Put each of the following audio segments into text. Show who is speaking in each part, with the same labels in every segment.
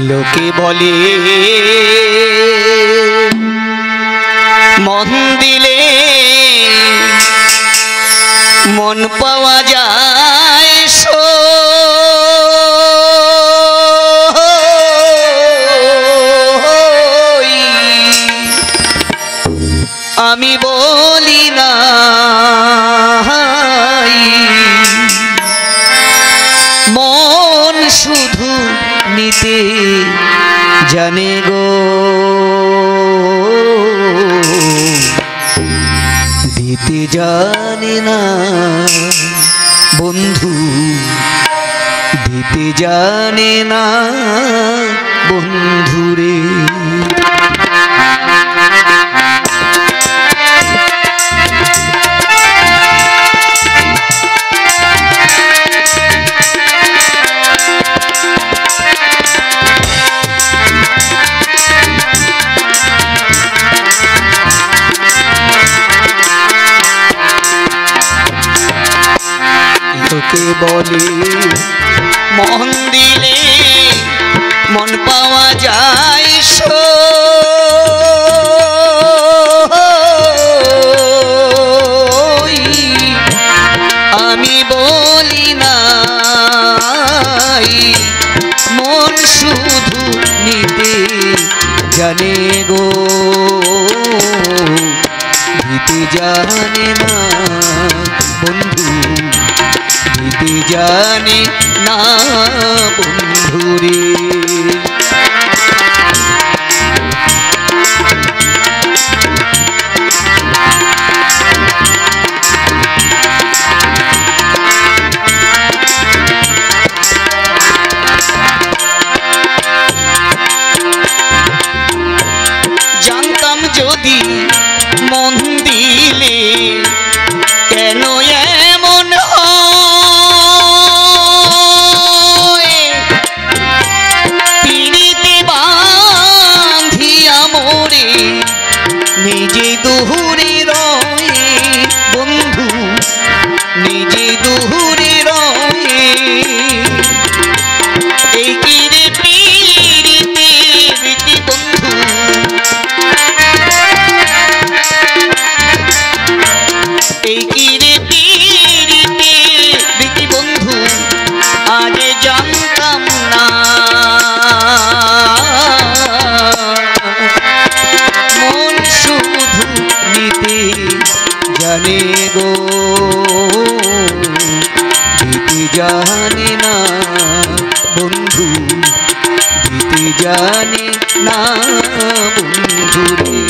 Speaker 1: লোকে বলে মন দিলে মন পাওয়া যায় আমি বলি না মন শুধু নিতে জানে গো দিতে জানে না বন্ধু দিতে জানে না বন্ধুরে লোকে বলে মন দিলে মন পাওয়া যায় আমি বলি না মন শুধু নিতে জানে গো দিতে জানে না বন্ধু দিতে জানে না বন্ধুরে জানতাম যদি মন দিলে কেন এমন পিড়িতে বাঁধিয়া মোরে নিজে দূরে রয়ে বন্ধু নিজে দূরে রয়ে এই কিরে পিড়িতে রীতি বন্ধু এই কিরে পিড়িতে রীতি বন্ধু আজ জানতাম না মন শুধু নিতে জানে গো দিতে জানে না বন্ধু দিতে জানে না বন্ধুরে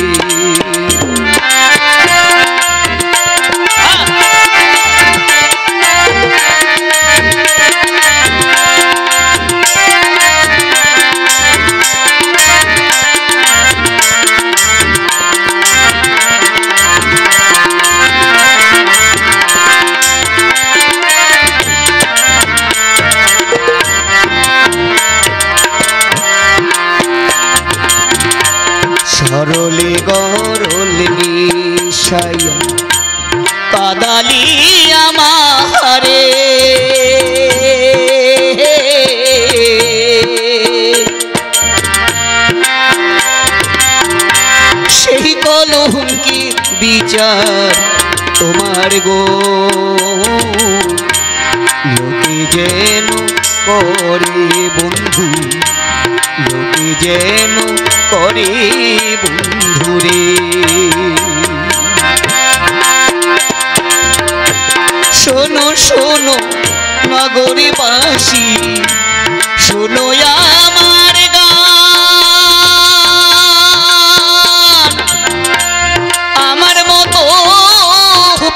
Speaker 1: সরলে গরলে মিশাইয়া কাদালি আমারে সেই কলঙ্কি বিচার তোমার গো লোকে যেন করে বন্ধু লোকে যেন করে বন্ধুরে শোনো শোনো নগরীবাসী শোনো আমার গান আমার মতো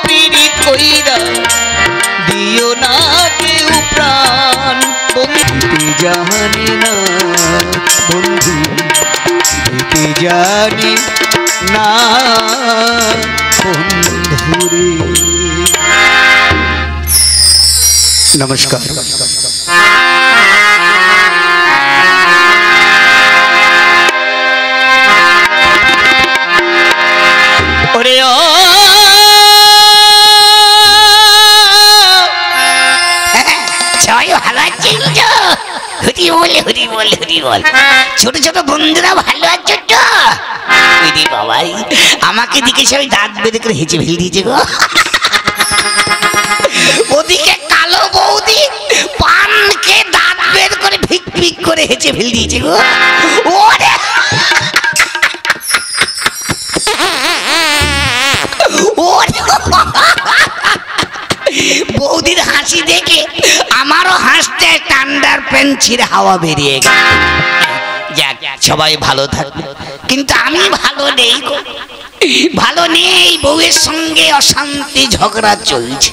Speaker 1: পীড়িত কইরা দিও না কেউ প্রাণ বন্ধু জানে না বন্ধু দিতে জানি না বন্ধুরে নমস্কার ওরে ও জয় ভালো চিন্তা
Speaker 2: হরি বল হরি বল। ছোট ছোট বন্ধুরা ভালো আছো তো? দিদি বাবাই আমাকে দিকে সবাই দাঁত বেঁধে করে হেঁচে ফেল দিয়েছে গো। ওদিকে কালো বৌদি পানকে দাঁত বের করে ভিক ভিক করে হেঁচে ফেল দিয়েছে গো। ওরে বৌদির হাসি দেখে আমারও হাসতে ঠান্ডার প্যান্ট ছিঁড়ে হাওয়া বেরিয়ে গেল। যাক সবাই ভালো থাকবে, কিন্তু আমি ভালো নেই গো, ভালো নেই। বউয়ের সঙ্গে অশান্তি ঝগড়া চলছে।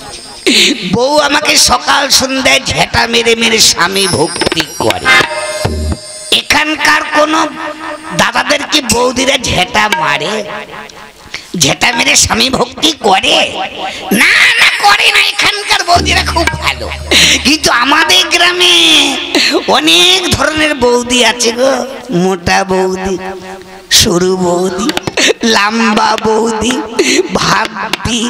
Speaker 2: বউ আমাকে সকাল সন্ধ্যায় ঝেঁটা মেরে মেরে স্বামী ভক্তি করে। এখানকার কোন দাদাদেরকে বৌদিরা ঝেঁটা মারে? ঝেঁটা মেরে স্বামী ভক্তি করে না? না করে না। এখানকার বৌদিরা খুব ভালো, কিন্তু আমাদের গ্রামে অনেক ধরনের বৌদি আছে গো। মোটা বৌদি, সরু বৌদি, লম্বা বৌদি, ভাবদি,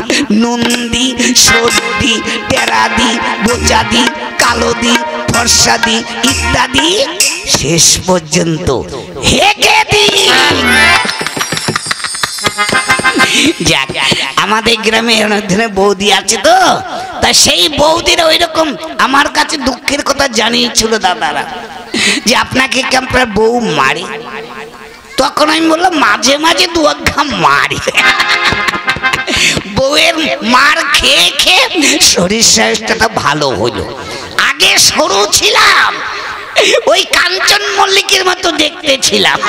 Speaker 2: নন্দি, সর্দি, টেরাদি, বোচাদি, কালোদি, ফর্সাদি ইত্যাদি, শেষ পর্যন্ত হেঁকেদি। যাক আমাদের গ্রামে অনেক ধরনের বৌদি আছে তো, তা সেই বৌদিরা ওই রকম আমার কাছে দুঃখের কথা জানিয়েছিল দাদারা যে আপনাকে কি আপনার বউ মারে? তখন আমি বললাম মাঝে মাঝে দু আধা মারে। বউয়ের মার খেয়ে খেয়ে শরীর স্বাস্থ্যটা ভালো হলো। আগে সরু ছিলাম, ওই কাঞ্চন মল্লিকের মতো দেখতে ছিলাম,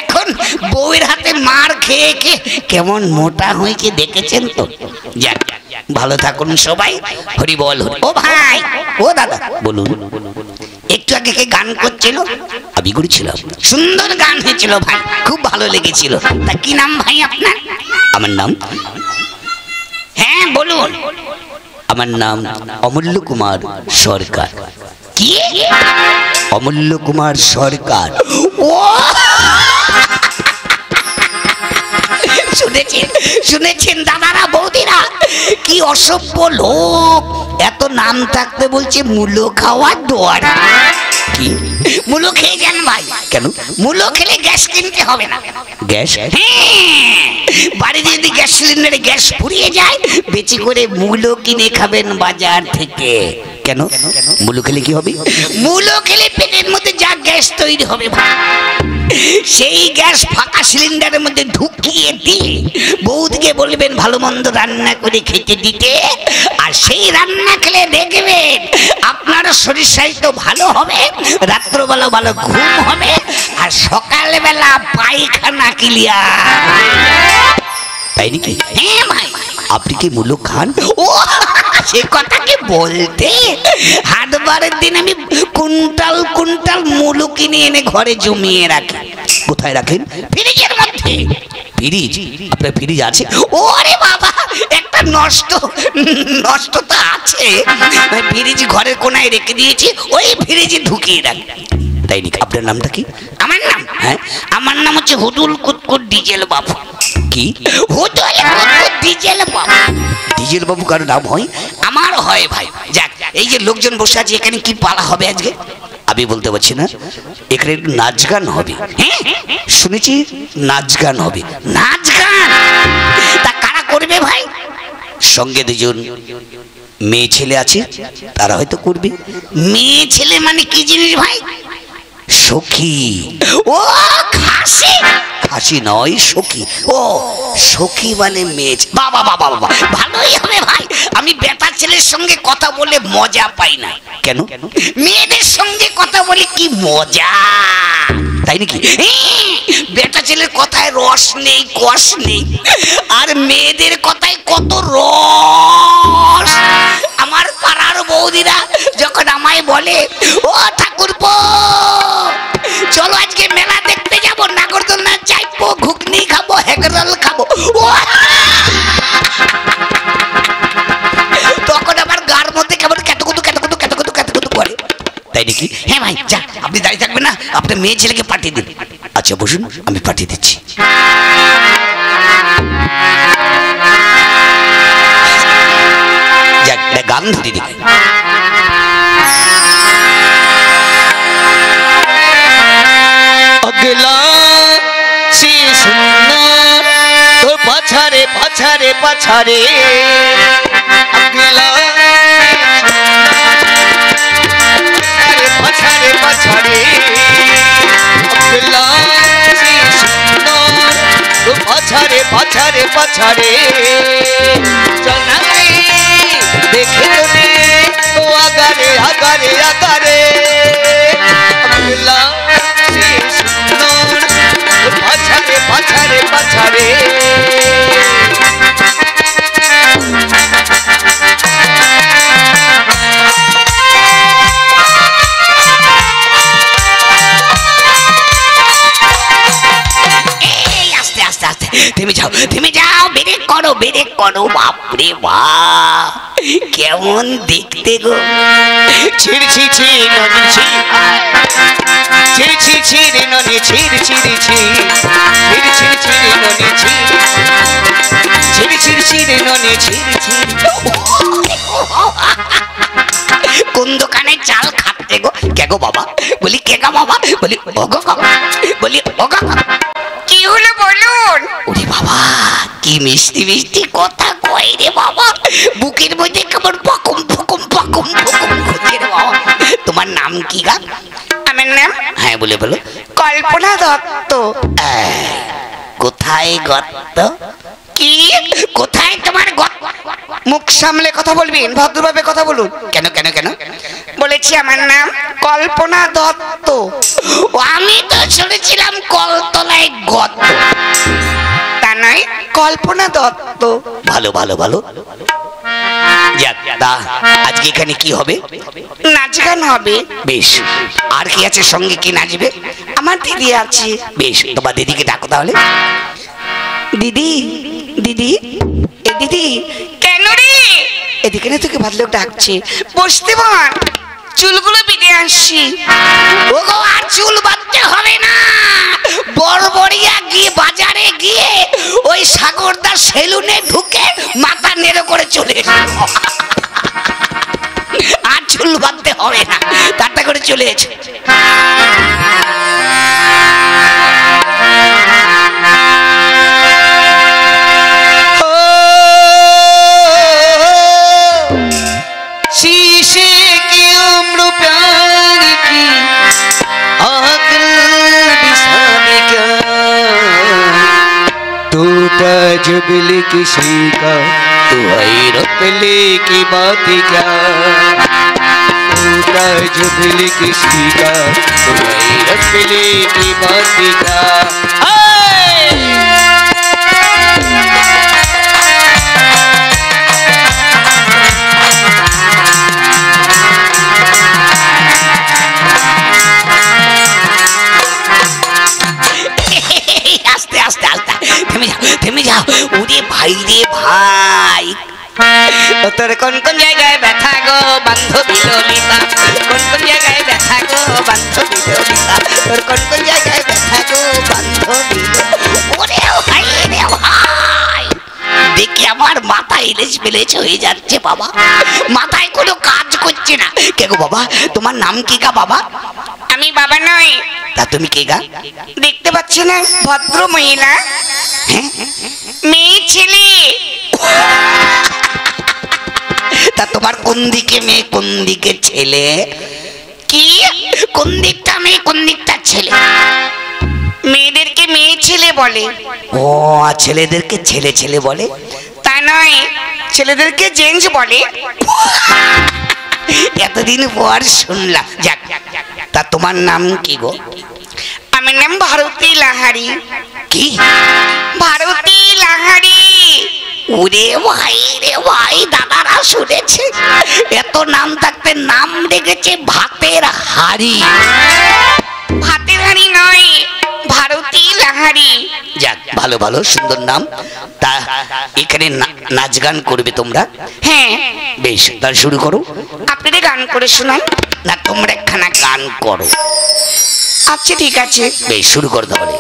Speaker 2: এখন বউয়ের হাতে মার খেয়ে খেয়ে কেমন মোটা হয়েছে দেখেছেন তো। যাক ভালো থাকুন সবাই, হরি বল হরি। ও ভাই, ও দাদা বলুন। একটু আগে কে গান করছিল? আমি করেছিলাম, সুন্দর গান হয়েছিল ভাই, খুব ভালো লেগেছিল। তা কি নাম ভাই আপনার? আমার নাম, হ্যাঁ বলুন। আমার নাম অমূল্য কুমার সরকার। কি? অমূল্য কুমার সরকার। ও শুনেছেন, শুনেছেন দাদারা বৌদিরা, কি অসভ্য লোক, এত নাম থাকতে বলছে মূলো খাওয়া দোয়ার। কি মূলো খেয়ে যান ভাই? কেন? মূলো খেলে গ্যাস কিনতে হবে না। গ্যাস? হ্যাঁ, বাড়িতে যদি গ্যাস সিলিন্ডারে গ্যাস ফুরিয়ে যায়, বেশি করে মূলো কিনে খাবেন বাজার থেকে। কেন? মূলো খেলে কি হবে? মূলো খেলে পেটের মধ্যে যা গ্যাস তৈরি হবে ভাই, সেই গ্যাস ফাঁকা সিলিন্ডারের মধ্যে ঢুকিয়ে দিয়ে বৌদিকে বলবেন ভালো মন্দ রান্না করে খেতে দিতে, আর সেই রান্না খেলে দেখবেন আপনার শরীর স্বাস্থ্য ভালো হবে, রাত্রবেলা ভালো ঘুম হবে, আর সকালবেলা পায়খানা ক্লিয়ার। তাই নাকি? হ্যাঁ ভাই। আপনি কি মূলো খান? ও সে কথা কি বলতে, হাটবারের দিন আমি কুইন্টাল কুইন্টাল মূলো কিনে এনে ঘরে জমিয়ে রাখি। কোথায় রাখেন? ফ্রিজের মধ্যে। ফ্রিজ? আপনার ফ্রিজ আছে? ওরে বাবা, একটা নষ্ট নষ্ট তো আছে, ফ্রিজ ঘরের কোনায় রেখে দিয়েছি, ওই ফ্রিজে ঢুকিয়ে রাখি। তাই নাকি? আপনার নামটা কি? আমার নাম? হ্যাঁ, আমার নাম হচ্ছে হুদুল কুতকুত ডিজেল বাবু। কি? হুদুল কুতকুত ডিজেল বাবু। ডিজেল বাবু কারো নাম হয়? আমার হয় ভাই। যাক, এই যে লোকজন বসে আছে, এখানে কি পালা হবে আজকে আমি বলতে পারছি না। এখানে একটু নাচ গান হবে। হ্যাঁ শুনেছি নাচ গান হবে। নাচ গান? তা কারা করবে ভাই? সঙ্গে দুজন মেয়ে ছেলে আছে, তারা হয়তো করবে। মেয়ে ছেলে মানে কি জিনিস ভাই? সখী। ও খাসি? খাসি নয়, সখী। ও সখী মানে মেয়ে। বাবা বাবা বাবা, ভালোই হবে ভাই। আমি বেটা ছেলের সঙ্গে কথা বলে মজা পাই না। কেন? মেয়েদের সঙ্গে কথা বলে কি মজা। তাই নাকি? বেটা ছেলের কথায় রস নেই, কষ নেই, আর মেয়েদের কথায় কত রস। আমার পাড়ার বৌদিরা যখন আমায় বলে, ও ঠাকুরপো চলো আজকে মেলা দেখতে যাবো, নাগরদোলনা চাইবো, ঘুগনি খাবো, হেগরোল খাবো, তখন আমার গার মধ্যে কেমন কেতকুতু কেতকুতু কেতকুতু কেতকুতু করে। তাই নাকি? হ্যাঁ ভাই, যা আপনি দাঁড়িয়ে থাকবেন না, আপনার মেয়ে ছেলেকে পাঠিয়ে দিন। আচ্ছা বসুন, আমি পাঠিয়ে দিচ্ছি। যাক, গান ধরে দিই।
Speaker 1: গেলাম সে সুন্দর তোর পাছারে পাছারে পাছারে গেলাম পাছারে পাছারে গেলাম সে সুন্দর তোর পাছারে পাছারে পাছারে চল না রে দেখে যদি তো আগারে আগারে আগারে গেলাম সে সুন্দর তোর পাছারে পাছারে পাছারে
Speaker 2: থেমে যাও বেরেক করো বাপরে বাপ কেমন দেখতে গো
Speaker 1: ছিড়ছি ছিড় ননি ছিড়ছি ছিড় ননি ছিড় ছিড়ি ছিড় ছিড় ছিড় ননি ছিড় ছিড় ছিড় ননি ছিড় ছিড়
Speaker 2: কোন দোকানে চাল খাটতে গো কে গো বাবা বলি কে গা বাবা বলি ওগো বাবা বলি ওগো কি হলো বলুন ওরে বাবা কি মিষ্টি মিষ্টি কথা কয় রে বাবা বুকের মধ্যে কেমন পকম পকম পকম পকম করছে রে বাবা তোমার নাম কি গা আমার নাম হ্যাঁ বলে বলো কল্পনা দত্ত কোথায় গর্ত কি কোথায় তোমার গর্ত মুখ সামলে কথা বলবেন ভদ্রভাবে কথা বলুন কেন কেন কেন বলেছি আমার নাম কল্পনা দত্ত আমি তো শুনেছিলাম কলতলায় গর্ত তা নয় কল্পনা দত্ত ভালো ভালো ভালো আজকে এখানে কি হবে নাচ গান হবে বেশ আর কি আছে সঙ্গে কি নাচবে আমার দিদি আছে বেশ তোমার দিদিকে ডাকো তাহলে দিদি দিদি এ দিদি কেন রে এদিকে না তোকে ভালো লোক ডাকছে বসতে বল চুলগুলো বেঁধে আসছি ওগো আর চুল বাঁধতে হবে না বড়বড়িয়া গিয়ে বাজারে গিয়ে ওই সাগরদার সেলুনে ঢুকে মাথা নেড়ে করে চলে এসো আর চুল বাঁধতে হবে না তাড়াতাড়ি করে চলে এসো
Speaker 1: शीशे की उम्र प्यार की आकल बिसाने क्या टूटा जुबिल किसी का तो हैरत ले की बात क्या टूटा जुबिल किसी का तो हैरत ले की बात क्या
Speaker 2: থেমে যাও ওরে ভাই রে ভাই তোর কোন কোন জায়গায় ব্যথা গো বান্ধবী ললিতা কোন কোন জায়গায় ব্যথা গো বান্ধবী ললিতা তোর কোন কোন জায়গায় ব্যথা গো বান্ধবী ওরে ভাই রে ভাই দেখি আমার মাথা ইলেজ ফেলেছ হয়ে যাচ্ছে বাবা মাথায় কোনো কাজ করছে না কে গো বাবা তোমার নাম কি গা বাবা আমি বাবা নই তা তুমি কে গা দেখতে পাচ্ছ না ভদ্র মহিলা মেয়ে ছেলে তা তোমার কোন দিকে মেয়ে কোন দিকে ছেলে কি কোন দিকটা মেয়ে কোন দিকটা ছেলে মেয়েদেরকে মেয়ে ছেলে বলে ও ছেলেদেরকে ছেলে ছেলে বলে তা নয় ছেলেদেরকে জেন্টস বলে এতদিন পর শুনলাম যাক তা তোমার নাম কি গো আমার নাম ভারতী লাহারি কি ভারতী লাহারি ওরে ভাই রে ভাই দাদারা শুনেছে এত নাম থাকতে নাম রেখেছে ভাতের হাড়ি ভাতের হাড়ি নয় ভারতী লাহারি যাক ভালো ভালো সুন্দর নাম তা এখানে নাচ গান করবে তোমরা হ্যাঁ বেশ তাহলে শুরু করো আপনারা গান করে শোনান না তোমরা একখানা গান করো আচ্ছা ঠিক আছে বেশ শুরু করো তাহলে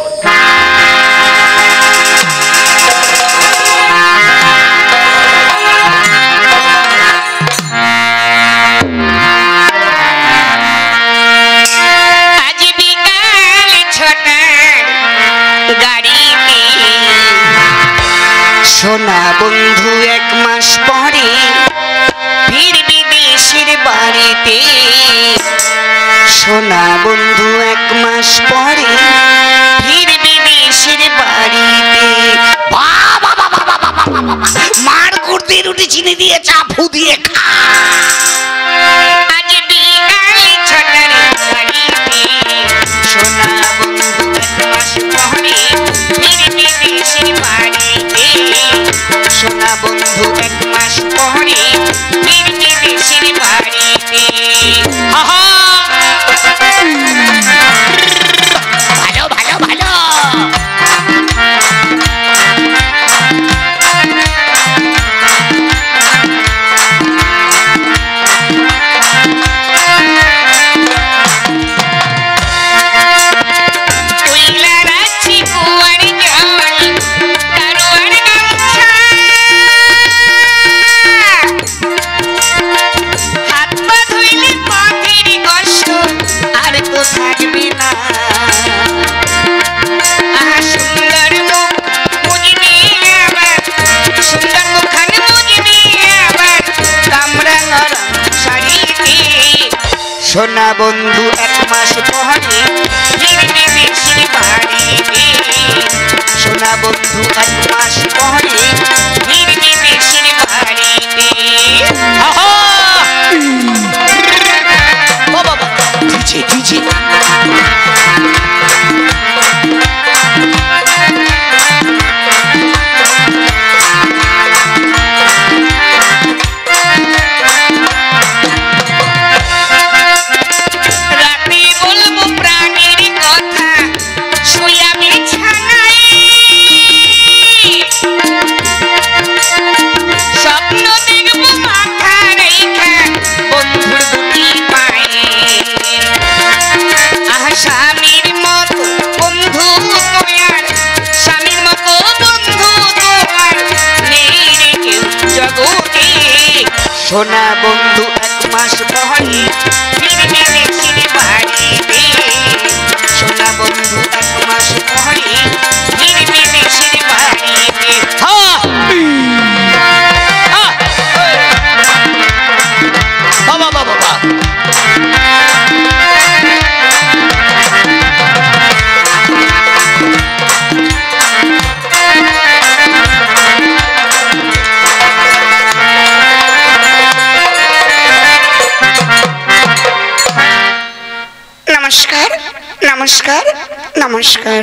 Speaker 2: আজ বিকাল ৬টা
Speaker 1: সোনা বন্ধু এক মাস পরে ফিরবি দেশের বাড়িতে সোনা বন্ধু এক মাস পরে ফিরবি দেশের বাড়িতে
Speaker 2: বাবা বাবা বাবা বাবা মার করতে রুটি চিনি দিয়ে চা ফু দিয়ে খা
Speaker 1: আজ বিকালে ছটার বাড়িতে সোনা বন্ধু এক মাস পরে ফিরবি দেশের বাড়িতে সোনা বন্ধু এক মাস পরে ফিরবি দেশের বাড়িতে আহা
Speaker 2: ভালো ভালো ভালো
Speaker 1: সোনা বন্ধু এক মাস পরে ফিরবি দেশের বাড়িতে সোনা বন্ধু এক মাস পরে ফিরবি দেশের বাড়িতে
Speaker 2: বাবা বাবা দিছে দিছে
Speaker 1: রাতে বলবো প্রাণের কথা শুয়া বিছানায় স্বপ্ন দেখবো মাথা রেখা বন্ধুর দুটি পায়ে আহা স্বামীর মতো বন্ধু তোমার স্বামীর মতো বন্ধু তোমার নেই রে কেউ জগতে সোনা বন্ধু এক মাস পরে ফিরবি দেশের বাড়িতে সোনা বন্ধু এক মাস পরে ফিরবি দেশের বাড়িতে
Speaker 2: বাবা বাবা বাবা
Speaker 1: নমস্কার নমস্কার নমস্কার